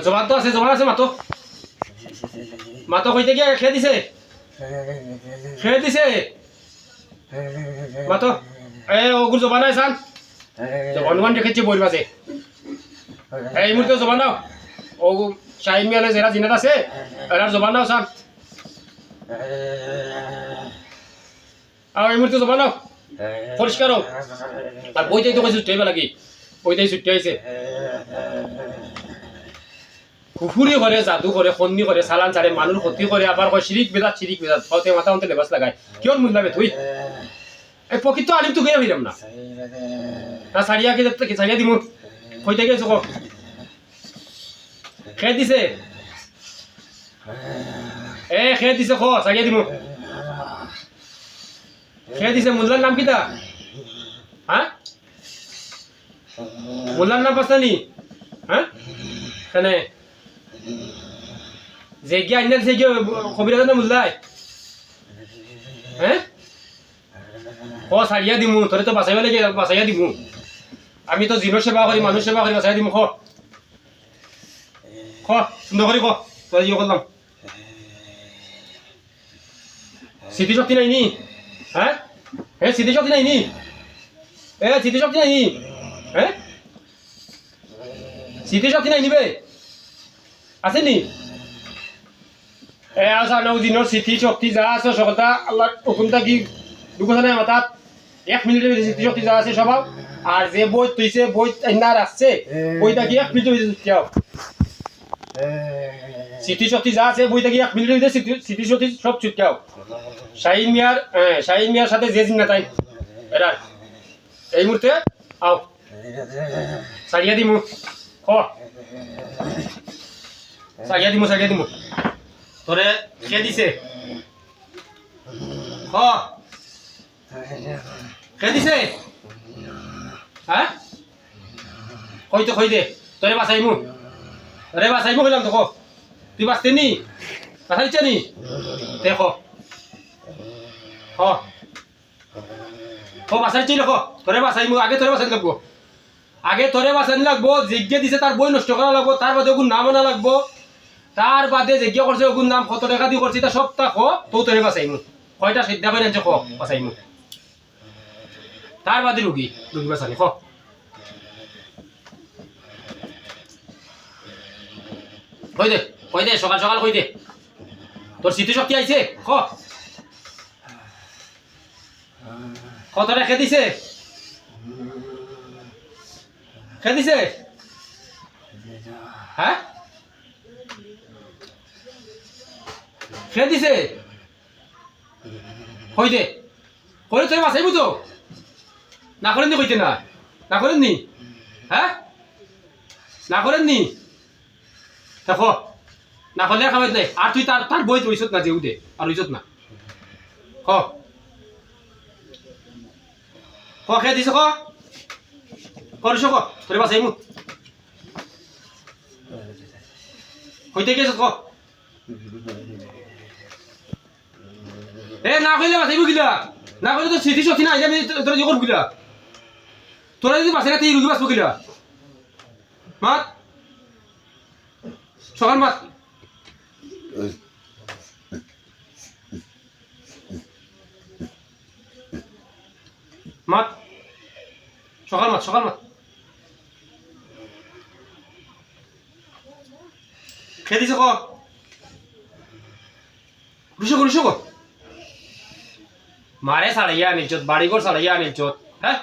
জবান তো আছে, জবান আছে, মাতো মাতো কইতে গিয়ে খেয়ে দিছে, খেয়ে দিছে মাতো। ওগুলো জবান আছে সান, জবান ওয়ান রেখেছি বইর মাঝে। এই মুহূর্তে জবান দাও, ও শাহিন মিয়ালে যারা জিনাত আছে এরার জবান দাও সান। এই মুহূর্তে জবান দাও, পরিষ্কার হোক। আর বইটাই তো ছুটতে হইবে নাকি, বইটাই ছুটতে হয়েছে। কুফুরি করে, জাদু করে, খন্নি করে, সালান চারে, মানুষ ক্ষতি করে, আবার কয় শিরিক বেদাত, শিরিক বেদাত, হতে মাথা অন্তে লেবাস লাগায়। কিয়র মূল্যাবে তুই এই প্রকৃত আলিম তো গিয়ে হইলাম না না সারিয়া কে যাতে সারিয়া দিমু কইতে গেছো ক খেয়ে দিছে, খেয়ে দিছে, খ সারিয়া দিমু খেয়ে দিছে। মোল্লার নাম কিতা? হ্যাঁ, মোল্লার নাম পাস্তানি? হ্যাঁ, কেনে যে গিয়ে আইনাল সে গিয়ে কবিরাজ না মোল্লাই? হ্যাঁ, ক সারিয়া দিমু, তোরে তো বাঁচাইবা লাগে, বাঁচাইয়া দিমু। আমি তো জিনের সেবা করি, মানুষ সেবা করি, বাঁচাইয়া দিমু। খ খ সুন্দর করি ক, তোরা ইয়ে করলাম। স্মৃতিশক্তি নাই নি? হ্যাঁ, স্মৃতিশক্তি নাই নি? স্মৃতিশক্তি নাই নি? হ্যাঁ, স্মৃতিশক্তি নাই নিবে আছে নি? আসা নৌ দিনের স্মৃতিশক্তি যা আছে সকলটা আল্লাহ হুকুমটা কি ঢুকছে না মাথাত? 1 মিনিটের বেশি স্মৃতিশক্তি যা আছে সবাই। আর যে বই তুইছে, বই না রাখছে, বইটা কি 1 মিনিটের বেশি যাও। স্মৃতিশক্তি যা আছে বইটা কি 1 মিনিটের ভিতরে স্মৃতিশক্তি সব চুটকাও। শাহিন মিয়ার সাথে যে জিন্না তাই এরা এই মুহূর্তে আও সারিয়া দিমু। খ সারিয়া দিমু তোরে খেয়ে দিছে। খ খেয়ে দিছে। হ্যাঁ, কই দে তোরে বাঁচাইমু, কইলাম তো। তুই বাঁচতে নি, বাঁচাইছে নি? দেখো বাঁচাইছি, দেখো তোরে বাঁচাইমু। আগে তোরে বাঁচাই লাগবো, জিজ্ঞে দিছে তার বই নষ্ট করা লাগবো, তার বাদে ওগুন নাম আনা লাগবো, তার বাদে জিজ্ঞা করছে ওগুন নাম কত টাকা দিয়ে করছি তা সবটা তো তোরে বাঁচাইমু। কয়টা সিদ্ধা করে আনছে বাঁচাইমু, তার বাদে রুগী বাঁচানি। কই দে সকাল কই দে, তোর স্মৃতিশক্তি আইছে। তোরা খেয়ে দিছে, হ্যাঁ, খেয়ে দিছে। কই দে করে তোর বাঁচাইবো তো, না করেন নি? কইতে না করেন নি? হ্যাঁ, না করেন নি? দেখো না করলে খাবার নাই। আর তুই তার বই রইছত না, যে উঠে আর রইছত না। খেয়ে দিছে, করিস তোরে বাঁচাইমু। হইতে গেছ না কইলে বাঁচাইবো গিলা, না কইলে তো স্মৃতিশক্তি নাই। আমি তোরা যে করবো গিলা, তোরা যদি বাঁচাই না তুই রুগী বাঁচবো গিলা। মাত সকাল মাত, সকাল মাত খেয়ে দিছে। রুশো মারে সারাইয়া আনিল চোত, বাড়ি ঘর সারাইয়া আনিল চোত। হ্যাঁ,